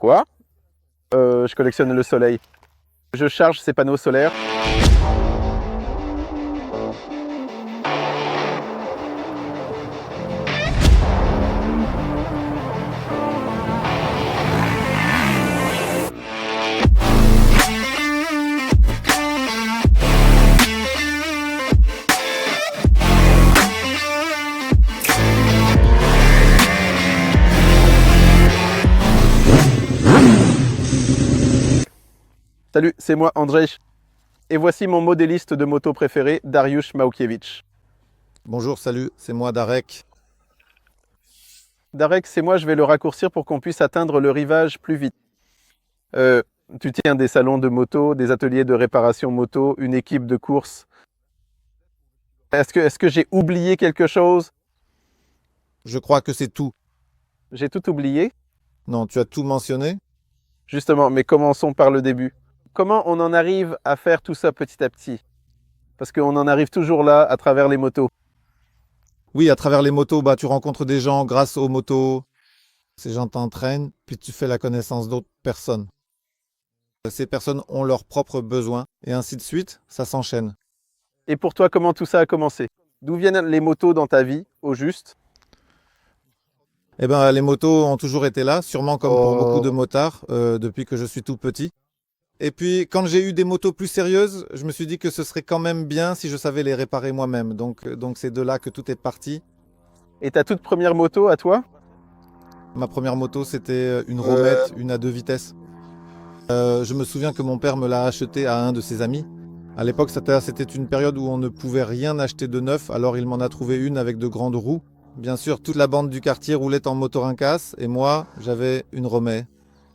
Quoi? Je collectionne le soleil. Je charge ces panneaux solaires. Salut, c'est moi Andrzej. Et voici mon modéliste de moto préféré, Dariusz Małkiewicz. Bonjour, salut, c'est moi Darek. Darek, c'est moi, je vais le raccourcir pour qu'on puisse atteindre le rivage plus vite. Tu tiens des salons de moto, des ateliers de réparation moto, une équipe de course. Est-ce que j'ai oublié quelque chose? Je crois que c'est tout. J'ai tout oublié? Non, tu as tout mentionné? Justement, mais commençons par le début. Comment on en arrive à faire tout ça petit à petit? Parce qu'on en arrive toujours là, à travers les motos. Oui, à travers les motos, tu rencontres des gens grâce aux motos. Ces gens t'entraînent, puis tu fais la connaissance d'autres personnes. Ces personnes ont leurs propres besoins, et ainsi de suite, ça s'enchaîne. Et pour toi, comment tout ça a commencé? D'où viennent les motos dans ta vie, au juste? Eh bien, les motos ont toujours été là, sûrement comme pour beaucoup de motards, depuis que je suis tout petit. Et puis, quand j'ai eu des motos plus sérieuses, je me suis dit que ce serait quand même bien si je savais les réparer moi-même. Donc c'est de là que tout est parti. Et ta toute première moto à toi? Ma première moto, c'était une Romette, une à 2 vitesses. Je me souviens que mon père me l'a achetée à un de ses amis. À l'époque, c'était une période où on ne pouvait rien acheter de neuf, alors il m'en a trouvé une avec de grandes roues. Bien sûr, toute la bande du quartier roulait en motorincasse, et moi, j'avais une Romée.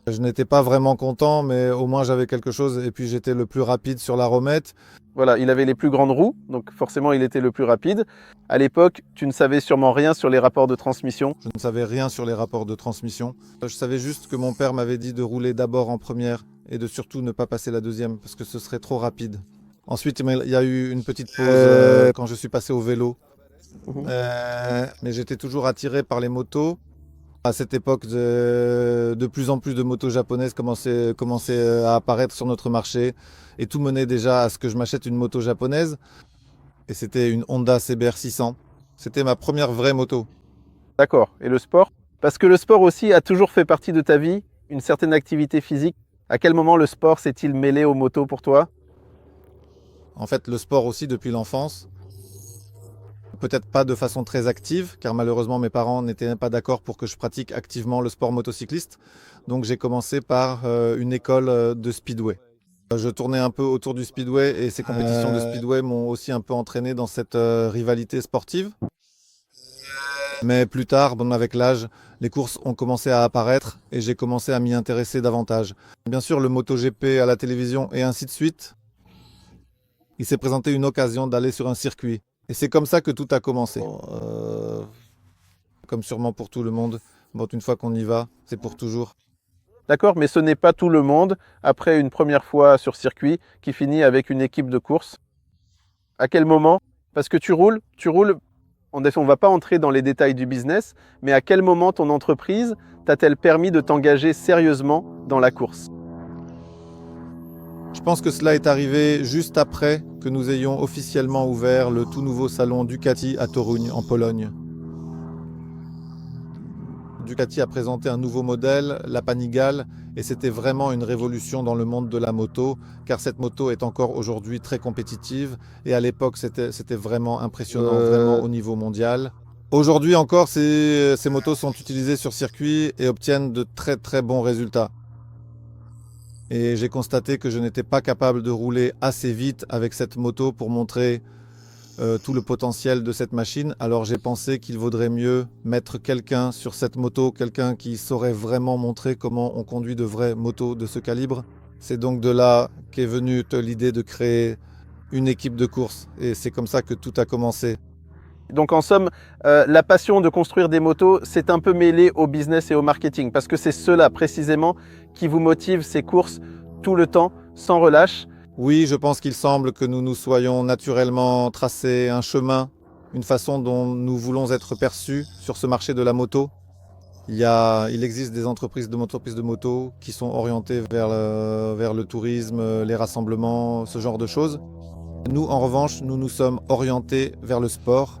Je n'étais pas vraiment content, mais au moins j'avais quelque chose, et puis j'étais le plus rapide sur la Romette. Voilà, il avait les plus grandes roues, donc forcément il était le plus rapide. À l'époque, tu ne savais sûrement rien sur les rapports de transmission. Je ne savais rien sur les rapports de transmission. Je savais juste que mon père m'avait dit de rouler d'abord en première, et de surtout ne pas passer la deuxième, parce que ce serait trop rapide. Ensuite, il y a eu une petite pause quand je suis passé au vélo. Mais j'étais toujours attiré par les motos. À cette époque, de plus en plus de motos japonaises commençaient à apparaître sur notre marché. Et tout menait déjà à ce que je m'achète une moto japonaise. Et c'était une Honda CBR 600. C'était ma première vraie moto. D'accord. Et le sport? Parce que le sport aussi a toujours fait partie de ta vie, une certaine activité physique. À quel moment le sport s'est-il mêlé aux motos pour toi? En fait, le sport aussi depuis l'enfance. Peut-être pas de façon très active, car malheureusement mes parents n'étaient pas d'accord pour que je pratique activement le sport motocycliste. Donc j'ai commencé par une école de speedway. Je tournais un peu autour du speedway et ces compétitions de speedway m'ont aussi un peu entraîné dans cette rivalité sportive. Mais plus tard, avec l'âge, les courses ont commencé à apparaître et j'ai commencé à m'y intéresser davantage. Bien sûr, le MotoGP à la télévision et ainsi de suite. Il s'est présenté une occasion d'aller sur un circuit. Et c'est comme ça que tout a commencé. Comme sûrement pour tout le monde. Une fois qu'on y va, c'est pour toujours. D'accord, mais ce n'est pas tout le monde, après une première fois sur circuit, qui finit avec une équipe de course. À quel moment? Parce que tu roules, on ne va pas entrer dans les détails du business, mais à quel moment ton entreprise t'a-t-elle permis de t'engager sérieusement dans la course? Je pense que cela est arrivé juste après que nous ayons officiellement ouvert le tout nouveau salon Ducati à Toruń, en Pologne. Ducati a présenté un nouveau modèle, la Panigale, et c'était vraiment une révolution dans le monde de la moto, car cette moto est encore aujourd'hui très compétitive, et à l'époque c'était vraiment impressionnant, vraiment au niveau mondial. Aujourd'hui encore, ces motos sont utilisées sur circuit et obtiennent de très très bons résultats. Et j'ai constaté que je n'étais pas capable de rouler assez vite avec cette moto pour montrer tout le potentiel de cette machine. Alors j'ai pensé qu'il vaudrait mieux mettre quelqu'un sur cette moto, quelqu'un qui saurait vraiment montrer comment on conduit de vraies motos de ce calibre. C'est donc de là qu'est venue l'idée de créer une équipe de course. Et c'est comme ça que tout a commencé. Donc en somme, la passion de construire des motos s'est un peu mêlée au business et au marketing, parce que c'est cela précisément qui vous motive ces courses tout le temps, sans relâche. Oui, je pense qu'il semble que nous nous soyons naturellement tracé un chemin, une façon dont nous voulons être perçus sur ce marché de la moto. Il existe des entreprises de moto qui sont orientées vers le tourisme, les rassemblements, ce genre de choses. Nous, en revanche, nous sommes orientés vers le sport.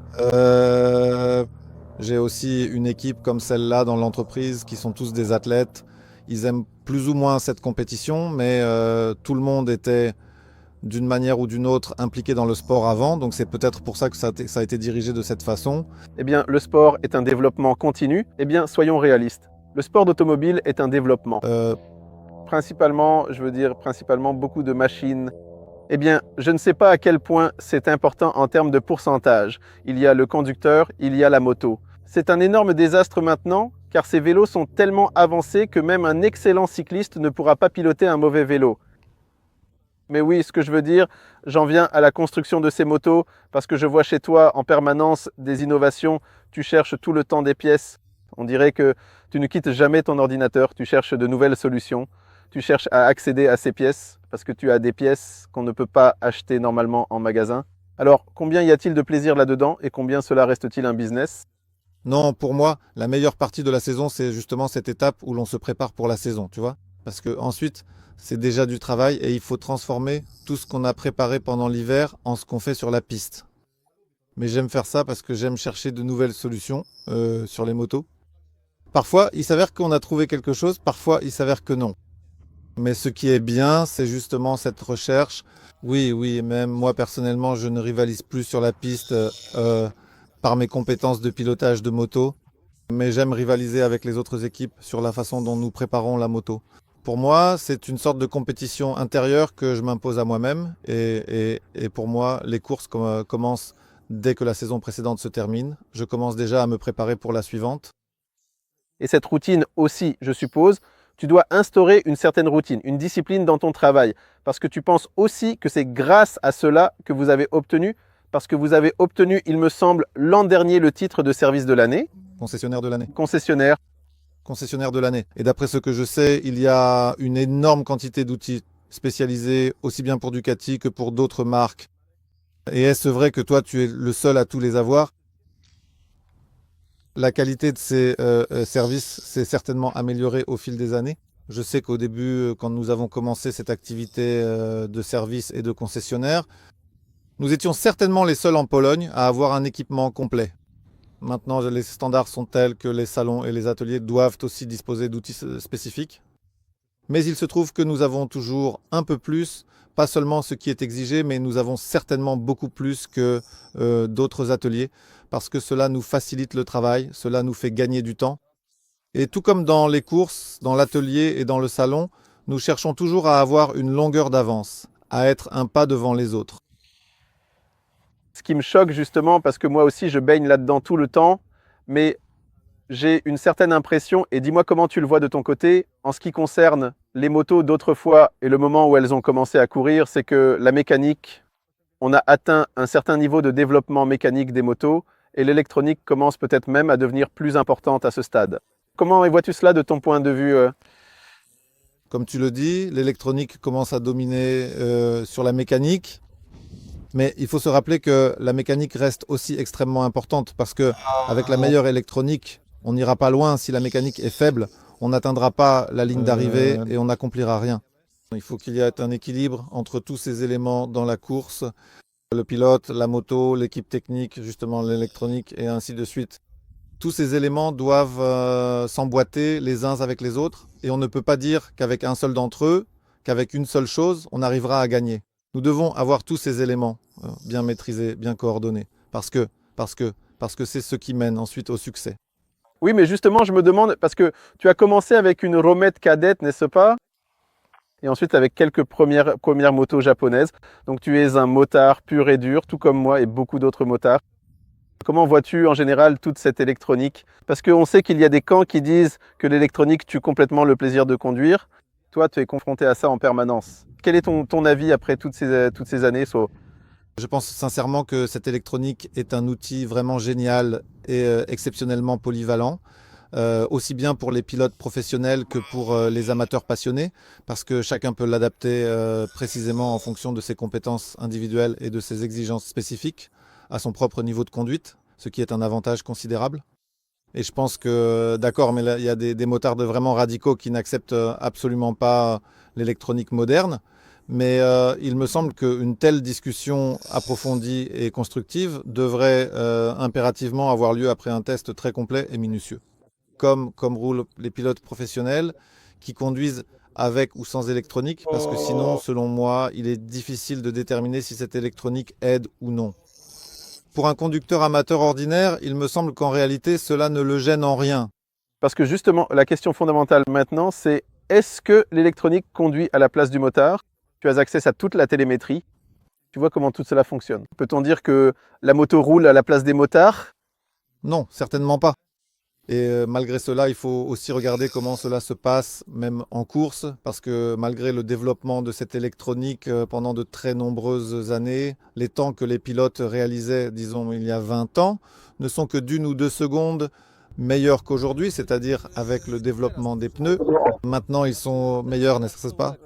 J'ai aussi une équipe comme celle-là dans l'entreprise qui sont tous des athlètes. Ils aiment plus ou moins cette compétition, mais tout le monde était d'une manière ou d'une autre impliqué dans le sport avant, donc c'est peut-être pour ça que ça a été dirigé de cette façon. Eh bien, le sport est un développement continu. Eh bien, soyons réalistes. Le sport d'automobile est un développement. Principalement, je veux dire, principalement beaucoup de machines. Eh bien, je ne sais pas à quel point c'est important en termes de pourcentage. Il y a le conducteur, il y a la moto. C'est un énorme désastre maintenant, car ces vélos sont tellement avancés que même un excellent cycliste ne pourra pas piloter un mauvais vélo. Mais oui, ce que je veux dire, j'en viens à la construction de ces motos, parce que je vois chez toi en permanence des innovations, tu cherches tout le temps des pièces. On dirait que tu ne quittes jamais ton ordinateur, tu cherches de nouvelles solutions, tu cherches à accéder à ces pièces, parce que tu as des pièces qu'on ne peut pas acheter normalement en magasin. Alors, combien y a-t-il de plaisir là-dedans et combien cela reste-t-il un business? Non, pour moi, la meilleure partie de la saison, c'est justement cette étape où l'on se prépare pour la saison, tu vois. Parce que ensuite, c'est déjà du travail et il faut transformer tout ce qu'on a préparé pendant l'hiver en ce qu'on fait sur la piste. Mais j'aime faire ça parce que j'aime chercher de nouvelles solutions sur les motos. Parfois, il s'avère qu'on a trouvé quelque chose, parfois, il s'avère que non. Mais ce qui est bien, c'est justement cette recherche. Oui, oui, même moi personnellement, je ne rivalise plus sur la piste par mes compétences de pilotage de moto, mais j'aime rivaliser avec les autres équipes sur la façon dont nous préparons la moto. Pour moi, c'est une sorte de compétition intérieure que je m'impose à moi-même et pour moi, les courses commencent dès que la saison précédente se termine. Je commence déjà à me préparer pour la suivante. Et cette routine aussi, je suppose, tu dois instaurer une certaine routine, une discipline dans ton travail, parce que tu penses aussi que c'est grâce à cela que vous avez obtenu, parce que vous avez obtenu, il me semble, l'an dernier le titre de service de l'année. Concessionnaire de l'année. Concessionnaire. Concessionnaire de l'année. Et d'après ce que je sais, il y a une énorme quantité d'outils spécialisés, aussi bien pour Ducati que pour d'autres marques. Et est-ce vrai que toi, tu es le seul à tous les avoir? La qualité de ces services s'est certainement améliorée au fil des années. Je sais qu'au début, quand nous avons commencé cette activité de service et de concessionnaire, nous étions certainement les seuls en Pologne à avoir un équipement complet. Maintenant, les standards sont tels que les salons et les ateliers doivent aussi disposer d'outils spécifiques. Mais il se trouve que nous avons toujours un peu plus, pas seulement ce qui est exigé, mais nous avons certainement beaucoup plus que d'autres ateliers, parce que cela nous facilite le travail, cela nous fait gagner du temps. Et tout comme dans les courses, dans l'atelier et dans le salon, nous cherchons toujours à avoir une longueur d'avance, à être un pas devant les autres. Ce qui me choque justement, parce que moi aussi je baigne là-dedans tout le temps, mais j'ai une certaine impression, et dis-moi comment tu le vois de ton côté, en ce qui concerne les motos d'autrefois et le moment où elles ont commencé à courir, c'est que la mécanique, on a atteint un certain niveau de développement mécanique des motos, et l'électronique commence peut-être même à devenir plus importante à ce stade. Comment vois-tu cela de ton point de vue Comme tu le dis, l'électronique commence à dominer sur la mécanique. Mais il faut se rappeler que la mécanique reste aussi extrêmement importante parce que avec la meilleure électronique, on n'ira pas loin. Si la mécanique est faible, on n'atteindra pas la ligne d'arrivée et on n'accomplira rien. Il faut qu'il y ait un équilibre entre tous ces éléments dans la course, le pilote, la moto, l'équipe technique, justement l'électronique et ainsi de suite. Tous ces éléments doivent s'emboîter les uns avec les autres et on ne peut pas dire qu'avec un seul d'entre eux, qu'avec une seule chose, on arrivera à gagner. Nous devons avoir tous ces éléments bien maîtrisés, bien coordonnés, parce que c'est ce qui mène ensuite au succès. Oui, mais justement, je me demande, parce que tu as commencé avec une Romette cadette, n'est-ce pas? Et ensuite avec quelques premières motos japonaises. Donc tu es un motard pur et dur, tout comme moi et beaucoup d'autres motards. Comment vois-tu en général toute cette électronique? Parce qu'on sait qu'il y a des camps qui disent que l'électronique tue complètement le plaisir de conduire. Toi, tu es confronté à ça en permanence. Quel est ton avis après toutes ces années, Je pense sincèrement que cette électronique est un outil vraiment génial et exceptionnellement polyvalent, aussi bien pour les pilotes professionnels que pour les amateurs passionnés, parce que chacun peut l'adapter précisément en fonction de ses compétences individuelles et de ses exigences spécifiques à son propre niveau de conduite, ce qui est un avantage considérable. Et je pense que, d'accord, mais là, il y a des motards vraiment radicaux qui n'acceptent absolument pas l'électronique moderne. Mais il me semble qu'une telle discussion approfondie et constructive devrait impérativement avoir lieu après un test très complet et minutieux. Comme roulent les pilotes professionnels qui conduisent avec ou sans électronique, parce que sinon, selon moi, il est difficile de déterminer si cette électronique aide ou non. Pour un conducteur amateur ordinaire, il me semble qu'en réalité, cela ne le gêne en rien. Parce que justement, la question fondamentale maintenant, c'est est-ce que l'électronique conduit à la place du motard? Tu as accès à toute la télémétrie. Tu vois comment tout cela fonctionne. Peut-on dire que la moto roule à la place des motards? Non, certainement pas. Et malgré cela, il faut aussi regarder comment cela se passe, même en course, parce que malgré le développement de cette électronique pendant de très nombreuses années, les temps que les pilotes réalisaient, disons, il y a 20 ans, ne sont que d'1 ou 2 secondes meilleurs qu'aujourd'hui, c'est-à-dire avec le développement des pneus. Maintenant, ils sont meilleurs, n'est-ce pas,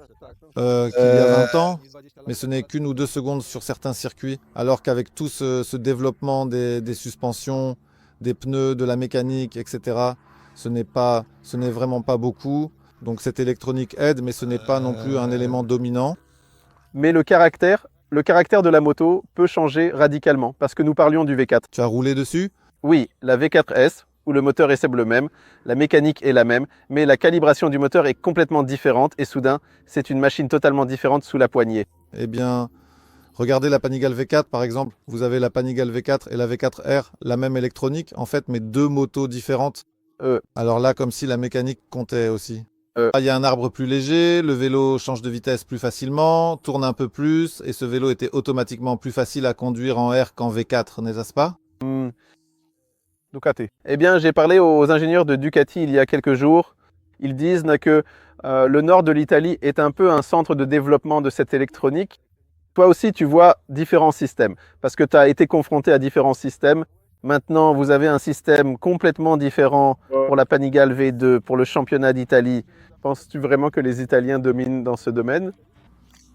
qu'il y a 20 ans, mais ce n'est qu'1 ou 2 secondes sur certains circuits, alors qu'avec tout ce développement des suspensions, des pneus, de la mécanique, etc., ce n'est vraiment pas beaucoup. Donc cette électronique aide, mais ce n'est pas non plus un élément dominant. Mais le caractère de la moto peut changer radicalement, parce que nous parlions du V4. Tu as roulé dessus? Oui, la V4S, où le moteur est le même, la mécanique est la même, mais la calibration du moteur est complètement différente, et soudain, c'est une machine totalement différente sous la poignée. Eh bien, regardez la Panigale V4 par exemple. Vous avez la Panigale V4 et la V4R, la même électronique, en fait, mais deux motos différentes. Alors là, comme si la mécanique comptait aussi. Il y a un arbre plus léger, le vélo change de vitesse plus facilement, tourne un peu plus, et ce vélo était automatiquement plus facile à conduire en R qu'en V4, n'est-ce pas? Ducati. Eh bien, j'ai parlé aux ingénieurs de Ducati il y a quelques jours. Ils disent que le nord de l'Italie est un peu un centre de développement de cette électronique. Toi aussi, tu vois différents systèmes, parce que tu as été confronté à différents systèmes. Maintenant, vous avez un système complètement différent pour la Panigale V2, pour le championnat d'Italie. Penses-tu vraiment que les Italiens dominent dans ce domaine?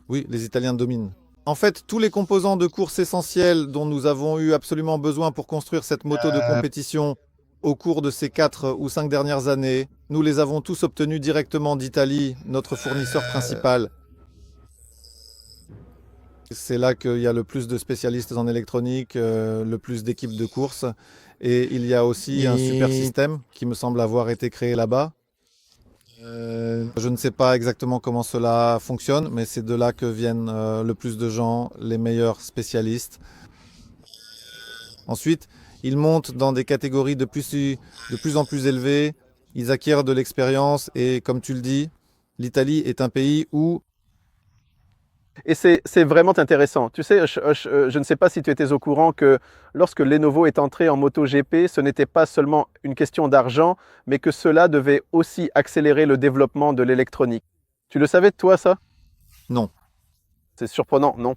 Oui, les Italiens dominent. En fait, tous les composants de course essentiels dont nous avons eu absolument besoin pour construire cette moto de compétition au cours de ces 4 ou 5 dernières années, nous les avons tous obtenus directement d'Italie, notre fournisseur principal. C'est là qu'il y a le plus de spécialistes en électronique, le plus d'équipes de course. Et il y a aussi un super système qui me semble avoir été créé là-bas. Je ne sais pas exactement comment cela fonctionne, mais c'est de là que viennent le plus de gens, les meilleurs spécialistes. Ensuite, ils montent dans des catégories de plus en plus élevées, ils acquièrent de l'expérience et comme tu le dis, l'Italie est un pays où... Et c'est vraiment intéressant. Tu sais, je ne sais pas si tu étais au courant que lorsque Lenovo est entré en MotoGP, ce n'était pas seulement une question d'argent, mais que cela devait aussi accélérer le développement de l'électronique. Tu le savais, toi, ça? Non. C'est surprenant, non?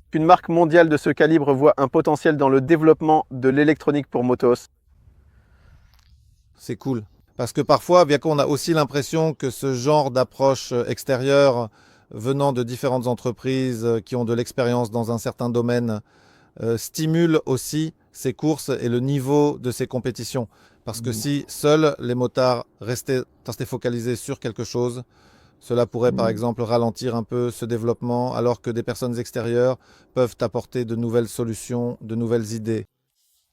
Qu'une marque mondiale de ce calibre voit un potentiel dans le développement de l'électronique pour motos. C'est cool. Parce que parfois, bien qu'on a aussi l'impression que ce genre d'approche extérieure venant de différentes entreprises qui ont de l'expérience dans un certain domaine stimule aussi ces courses et le niveau de ces compétitions. Parce que si seuls les motards restaient focalisés sur quelque chose, cela pourrait par exemple ralentir un peu ce développement alors que des personnes extérieures peuvent apporter de nouvelles solutions, de nouvelles idées.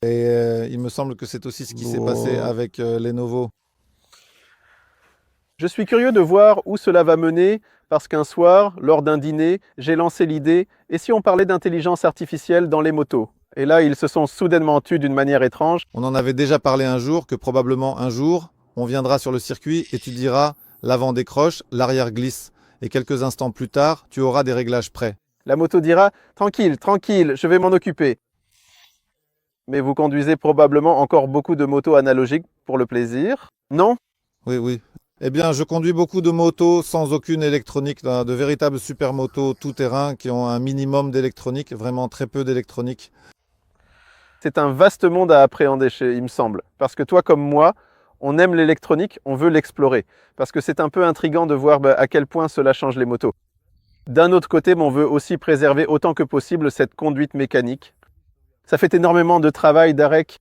Et il me semble que c'est aussi ce qui s'est passé avec Lenovo. Je suis curieux de voir où cela va mener parce qu'un soir, lors d'un dîner, j'ai lancé l'idée « et si on parlait d'intelligence artificielle dans les motos ?» Et là, ils se sont soudainement tus d'une manière étrange. On en avait déjà parlé un jour, que probablement un jour, on viendra sur le circuit et tu diras « l'avant décroche, l'arrière glisse ». Et quelques instants plus tard, tu auras des réglages prêts. La moto dira « tranquille, tranquille, je vais m'en occuper ». Mais vous conduisez probablement encore beaucoup de motos analogiques pour le plaisir, non? Oui, oui. Eh bien, je conduis beaucoup de motos sans aucune électronique, de véritables supermotos tout-terrain qui ont un minimum d'électronique, vraiment très peu d'électronique. C'est un vaste monde à appréhender, il me semble. Parce que toi comme moi, on aime l'électronique, on veut l'explorer. Parce que c'est un peu intriguant de voir à quel point cela change les motos. D'un autre côté, on veut aussi préserver autant que possible cette conduite mécanique. Ça fait énormément de travail, Darek.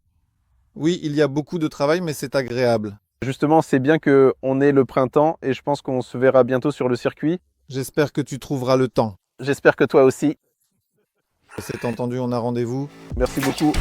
Oui, il y a beaucoup de travail, mais c'est agréable. Justement, c'est bien qu'on ait le printemps et je pense qu'on se verra bientôt sur le circuit. J'espère que tu trouveras le temps. J'espère que toi aussi. C'est entendu, on a rendez-vous. Merci beaucoup.